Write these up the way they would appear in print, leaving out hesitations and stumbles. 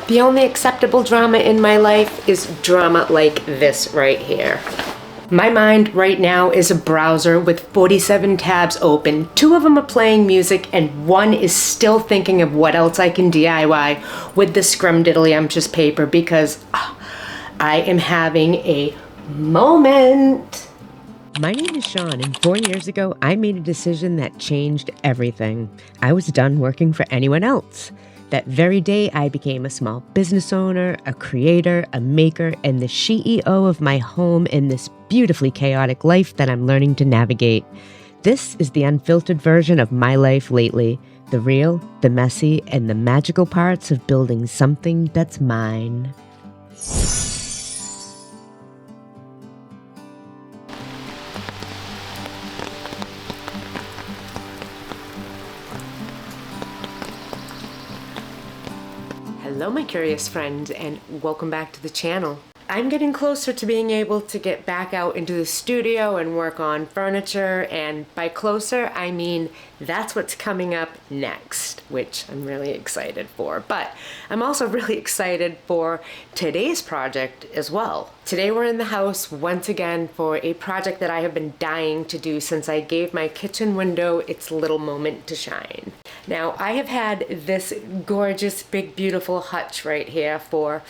The only acceptable drama in my life is drama like this right here. My mind right now is a browser with 47 tabs open. 2 of them are playing music and 1 is still thinking of what else I can DIY with the scrumdiddlyumptious paper because I am having a moment. My name is Shawn, and 4 years ago, I made a decision that changed everything. I was done working for anyone else. That very day, I became a small business owner, a creator, a maker, and the CEO of my home in this beautifully chaotic life that I'm learning to navigate. This is the unfiltered version of my life lately, the real, the messy, and the magical parts of building something that's mine. Hello my curious friends, and welcome back to the channel. I'm getting closer to being able to get back out into the studio and work on furniture, and by closer I mean that's what's coming up next, which I'm really excited for. But I'm also really excited for today's project as well. Today we're in the house once again for a project that I have been dying to do since I gave my kitchen window its little moment to shine. Now, I have had this gorgeous, big, beautiful hutch right here for,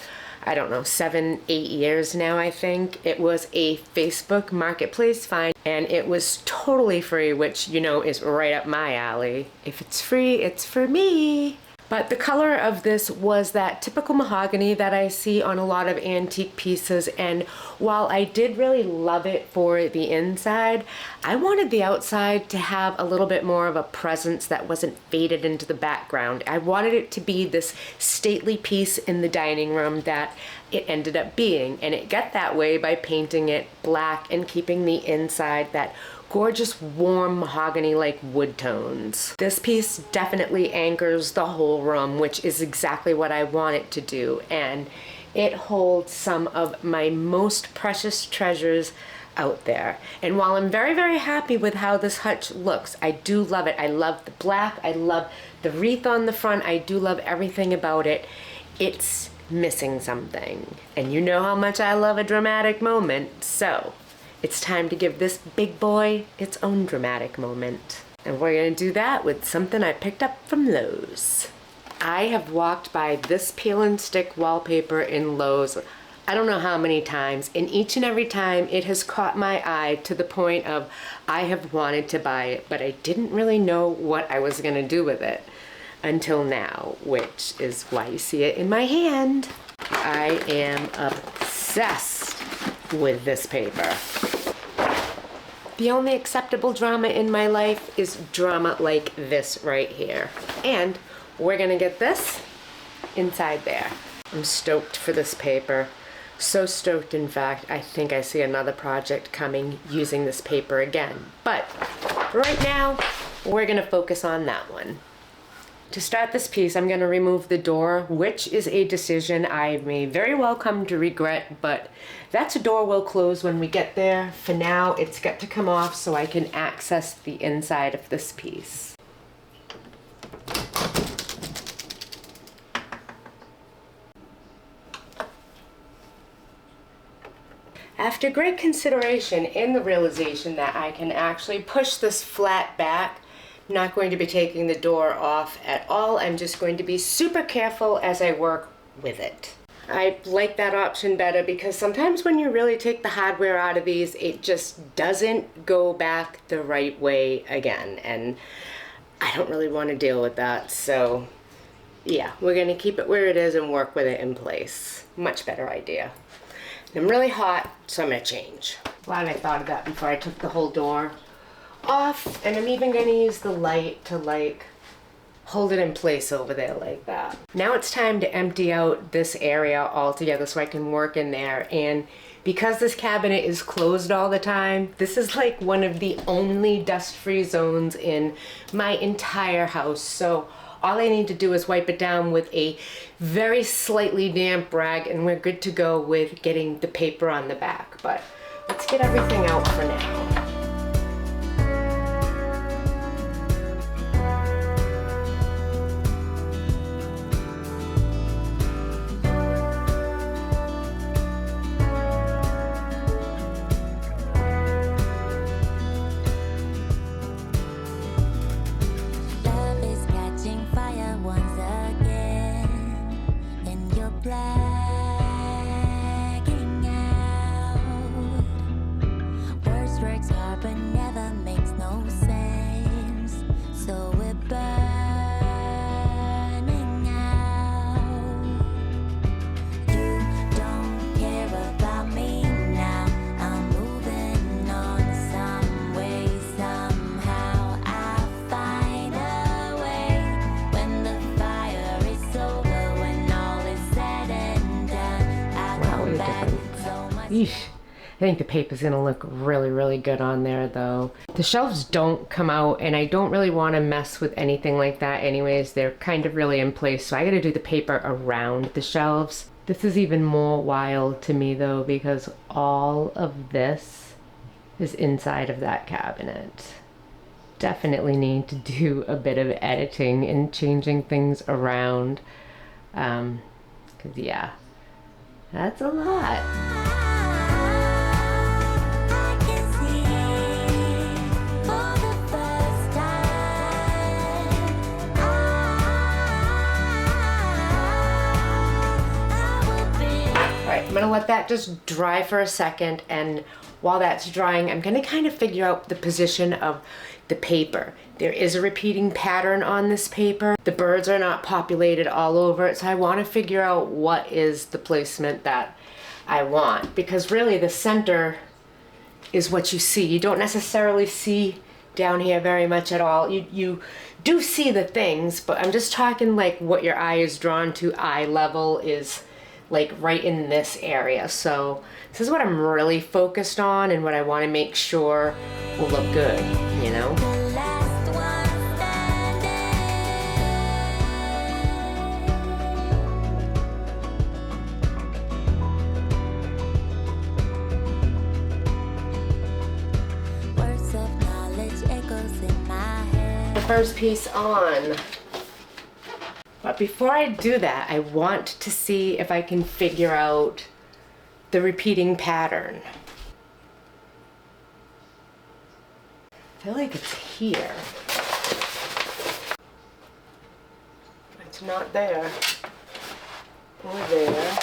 I don't know, 7, 8 years now, I think. It was a Facebook Marketplace find, and it was totally free, which, you know, is right up my alley. If it's free, it's for me. But the color of this was that typical mahogany that I see on a lot of antique pieces, and while I did really love it for the inside, I wanted the outside to have a little bit more of a presence that wasn't faded into the background. I wanted it to be this stately piece in the dining room that it ended up being, and it got that way by painting it black and keeping the inside that gorgeous warm mahogany-like wood tones. This piece definitely anchors the whole room, which is exactly what I want it to do, and it holds some of my most precious treasures out there. And while I'm very, very happy with how this hutch looks, I do love it. I love the black, I love the wreath on the front, I do love everything about it. It's missing something. And you know how much I love a dramatic moment, so it's time to give this big boy its own dramatic moment. And we're gonna do that with something I picked up from Lowe's. I have walked by this peel and stick wallpaper in Lowe's I don't know how many times, and each and every time it has caught my eye to the point of I have wanted to buy it, but I didn't really know what I was gonna do with it until now, which is why you see it in my hand. I am obsessed with this paper. The only acceptable drama in my life is drama like this right here. And we're gonna get this inside there. I'm stoked for this paper. So stoked, in fact, I think I see another project coming using this paper again. But right now, we're gonna focus on that one. To start this piece, I'm gonna remove the door, which is a decision I may very well come to regret, but that door will close when we get there. For now, it's got to come off so I can access the inside of this piece. After great consideration and the realization that I can actually push this flat back, I'm not going to be taking the door off at all. I'm just going to be super careful as I work with it. I like that option better because sometimes when you really take the hardware out of these, it just doesn't go back the right way again. And I don't really want to deal with that. So yeah, we're going to keep it where it is and work with it in place. Much better idea. I'm really hot, so I'm gonna change. Glad I thought of that before I took the whole door off, and I'm even gonna use the light to like hold it in place over there like that. Now it's time to empty out this area altogether so I can work in there, and because this cabinet is closed all the time, this is like one of the only dust-free zones in my entire house. So all I need to do is wipe it down with a very slightly damp rag and we're good to go with getting the paper on the back. But let's get everything out for now. blacking out. Words breaks heart but never makes no sense. So we're burning out. You don't care about me now. I'm moving on some way, somehow. I'll find a way when the fire is over, when all is said and done. I'll come back so much. Yeesh. I think the paper's gonna look really, really good on there though. The shelves don't come out and I don't really want to mess with anything like that anyways. They're kind of really in place, so I gotta do the paper around the shelves. This is even more wild to me though because all of this is inside of that cabinet. Definitely need to do a bit of editing and changing things around. Cause yeah, that's a lot. I can see for the first time. I will be. Alright, I'm gonna let that just dry for a second, and while that's drying, I'm gonna kind of figure out the position of the paper. There is a repeating pattern on this paper. The birds are not populated all over it, so I want to figure out what is the placement that I want, because really the center is what you see. You don't necessarily see down here very much at all. You do see the things, but I'm just talking like what your eye is drawn to. Eye level is like right in this area. So this is what I'm really focused on and what I want to make sure will look good, you know? The last one standing. Words of knowledge echoes in my head. The first piece on. But before I do that, I want to see if I can figure out the repeating pattern. I feel like it's here. It's not there. Or there.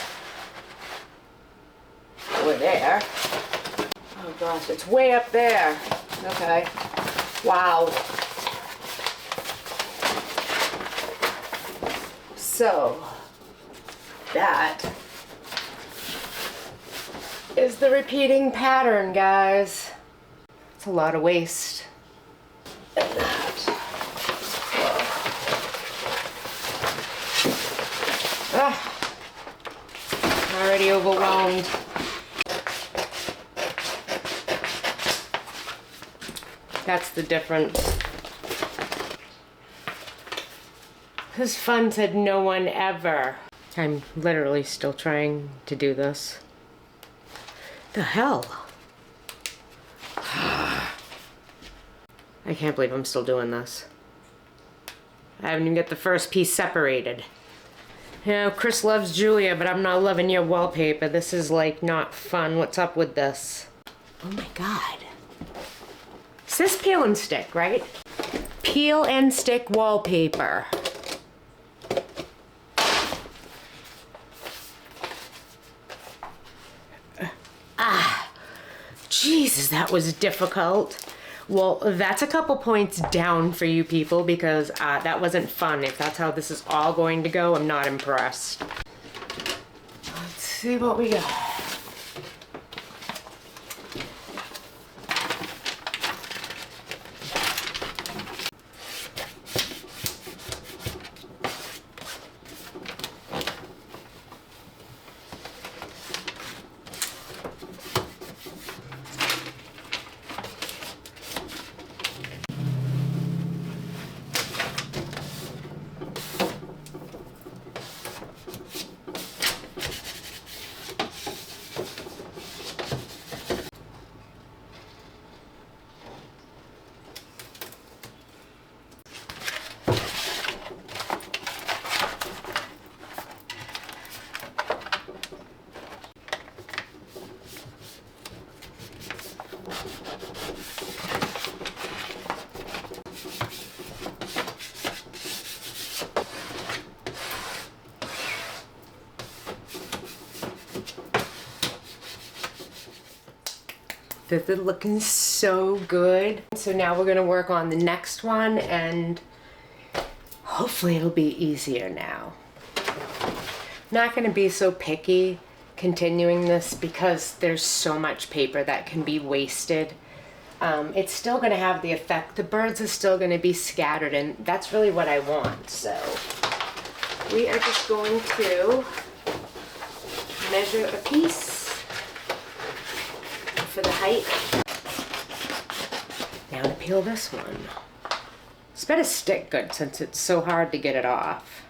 Or there. Oh gosh, it's way up there. Okay. Wow. So, that is the repeating pattern, guys. It's a lot of waste. And that. Whoa. Already overwhelmed. That's the difference. This fun said no one ever. I'm literally still trying to do this. The hell? I can't believe I'm still doing this. I haven't even got the first piece separated. You know, Chris loves Julia, but I'm not loving your wallpaper. This is like not fun. What's up with this? Oh my god. Is this peel and stick, right? Peel and stick wallpaper. Jesus, that was difficult. Well, that's a couple points down for you people because that wasn't fun. If that's how this is all going to go, I'm not impressed. Let's see what we got. This is looking so good. So now we're gonna work on the next one, and hopefully it'll be easier now. Not gonna be so picky continuing this because there's so much paper that can be wasted. It's still gonna have the effect. The birds are still gonna be scattered, and that's really what I want. So we are just going to measure a piece for the height. Now to peel this one. It's better stick good since it's so hard to get it off.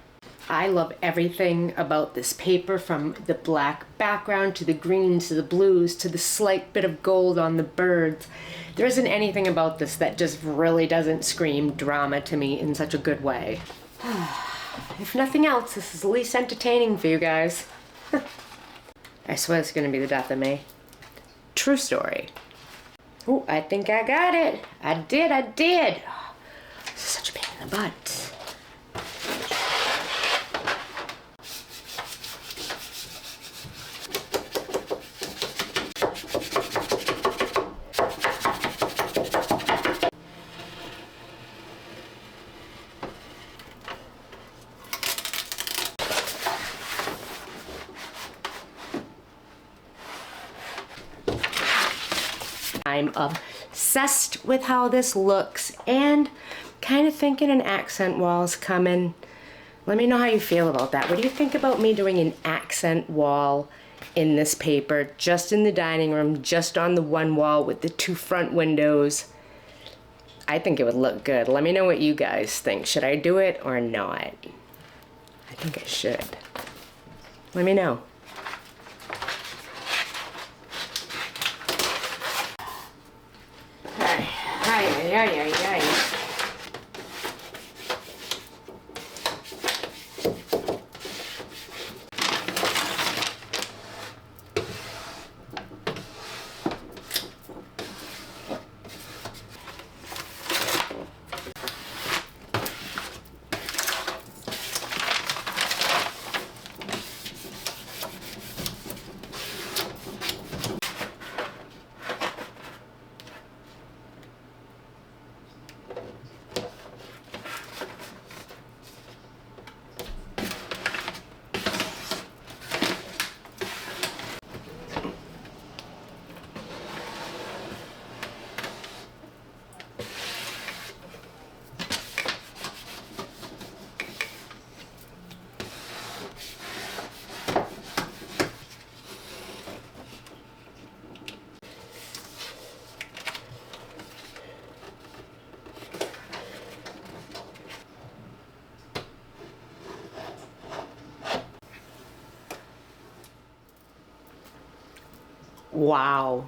I love everything about this paper, from the black background to the greens to the blues to the slight bit of gold on the birds. There isn't anything about this that just really doesn't scream drama to me in such a good way. If nothing else, this is at least entertaining for you guys. I swear it's gonna be the death of me. True story. Oh, I think I got it. I did. Oh, this is such a pain in the butt. I'm obsessed with how this looks and kind of thinking an accent wall's coming. Let me know how you feel about that. What do you think about me doing an accent wall in this paper, just in the dining room, just on the one wall with the 2 front windows? I think it would look good. Let me know what you guys think. Should I do it or not? I think I should. Let me know. Ay. Wow,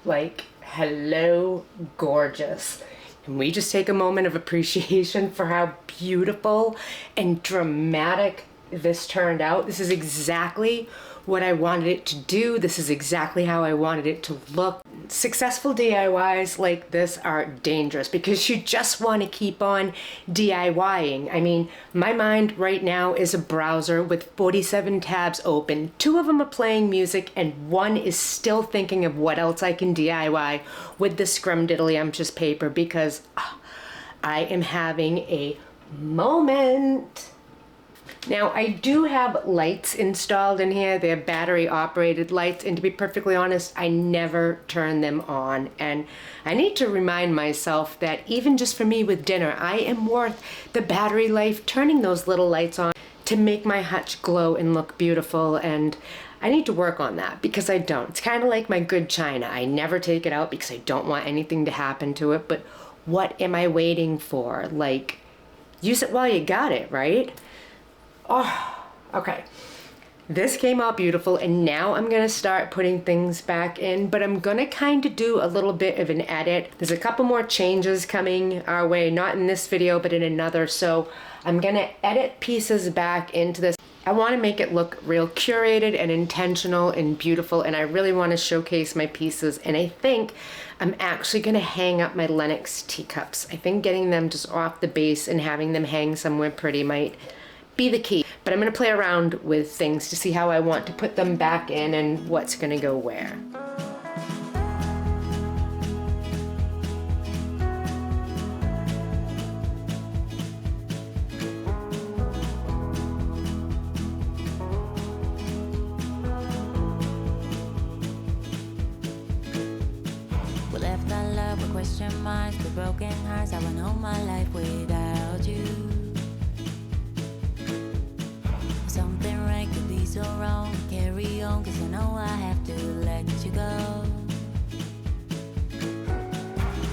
like, hello, gorgeous. Can we just take a moment of appreciation for how beautiful and dramatic this turned out? This is exactly what I wanted it to do. This is exactly how I wanted it to look. Successful DIYs like this are dangerous because you just want to keep on DIYing. I mean, my mind right now is a browser with 47 tabs open. 2 of them are playing music and 1 is still thinking of what else I can DIY with the scrumdiddlyumptious paper because I am having a moment. Now, I do have lights installed in here. They're battery operated lights, and to be perfectly honest, I never turn them on. And I need to remind myself that even just for me with dinner, I am worth the battery life turning those little lights on to make my hutch glow and look beautiful. And I need to work on that because I don't. It's kind of like my good china. I never take it out because I don't want anything to happen to it. But what am I waiting for? Like, use it while you got it, right? Oh, okay. This came out beautiful, and now I'm gonna start putting things back in, but I'm gonna kind of do a little bit of an edit. There's a couple more changes coming our way, not in this video, but in another, so I'm gonna edit pieces back into this. I wanna make it look real curated and intentional and beautiful, and I really wanna showcase my pieces, and I think I'm actually gonna hang up my Lenox teacups. I think getting them just off the base and having them hang somewhere pretty might be the key. But I'm gonna play around with things to see how I want to put them back in and what's gonna go where. question marks, with broken hearts. I went all my life without you. Something right could be so wrong. Carry on, cause I know I have to let you go.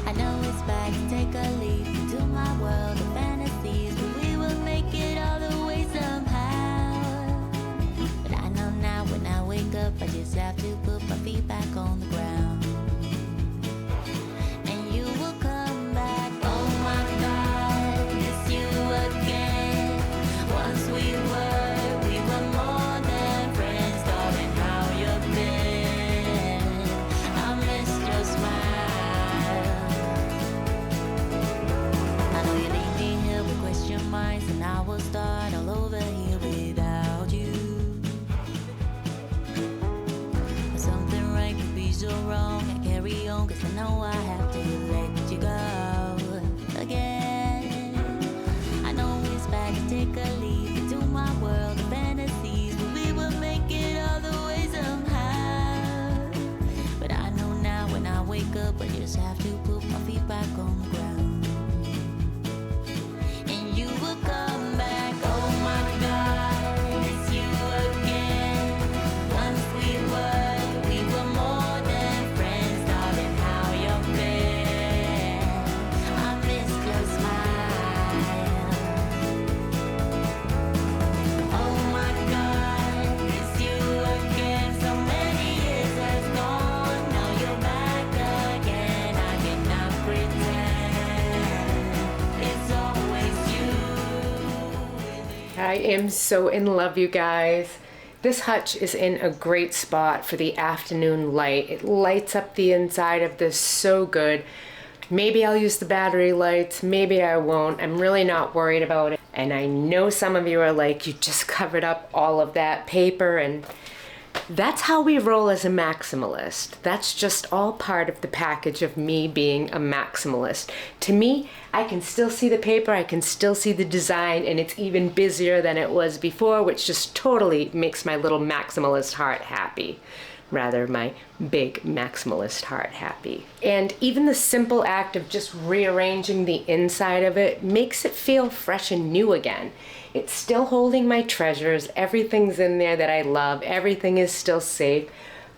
I know it's bad to take a leap into my world of fantasies, but we will make it all the way somehow. But I know now when I wake up, I just have to put my feet back on the ground. And you will come back. Oh my God, it's you again. Once we were more than friends. Darling, how you been? I missed your smile. I know you leave me here with question marks, and I will start all over here without you. But something right could be so wrong. I carry on, cause I know I have to let you go again. I know it's bad to take a leap into my world of fantasies, but we will make it all the way somehow. But I know now when I wake up, I just have to put my feet back on the ground. And you will come back. Oh my God, it's you again. Once we were more than friends. Darling, how you been? I missed your smile. Oh my God, it's you again. So many years has gone. Now you're back again. I cannot pretend it's always you. I am so in love, you guys. This hutch is in a great spot for the afternoon light. It lights up the inside of this so good. Maybe I'll use the battery lights, maybe I won't. I'm really not worried about it. And I know some of you are like, you just covered up all of that paper, and that's how we roll as a maximalist. That's just all part of the package of me being a maximalist. To me, I can still see the paper, I can still see the design, and it's even busier than it was before, which just totally makes my little maximalist heart happy. Rather, my big maximalist heart happy. And even the simple act of just rearranging the inside of it makes it feel fresh and new again. It's still holding my treasures, everything's in there that I love, everything is still safe,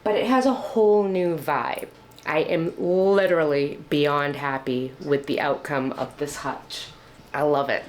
but it has a whole new vibe. I am literally beyond happy with the outcome of this hutch. I love it.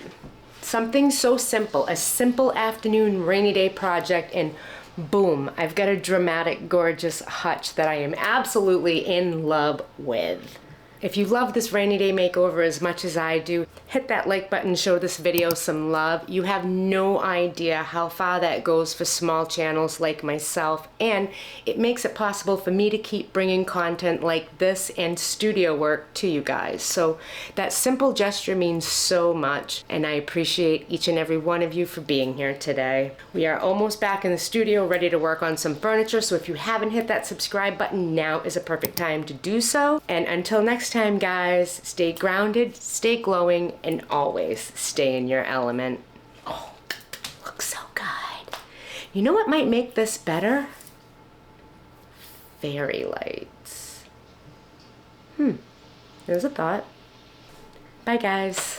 Something so simple, a simple afternoon rainy day project, and boom, I've got a dramatic, gorgeous hutch that I am absolutely in love with. If you love this rainy day makeover as much as I do, hit that like button, show this video some love. You have no idea how far that goes for small channels like myself, and it makes it possible for me to keep bringing content like this and studio work to you guys. So that simple gesture means so much, and I appreciate each and every one of you for being here today. We are almost back in the studio ready to work on some furniture, so if you haven't hit that subscribe button, now is a perfect time to do so. And until next time, guys, stay grounded, stay glowing, and always stay in your element. Oh, looks so good. You know what might make this better? Fairy lights. There's a thought. Bye, guys.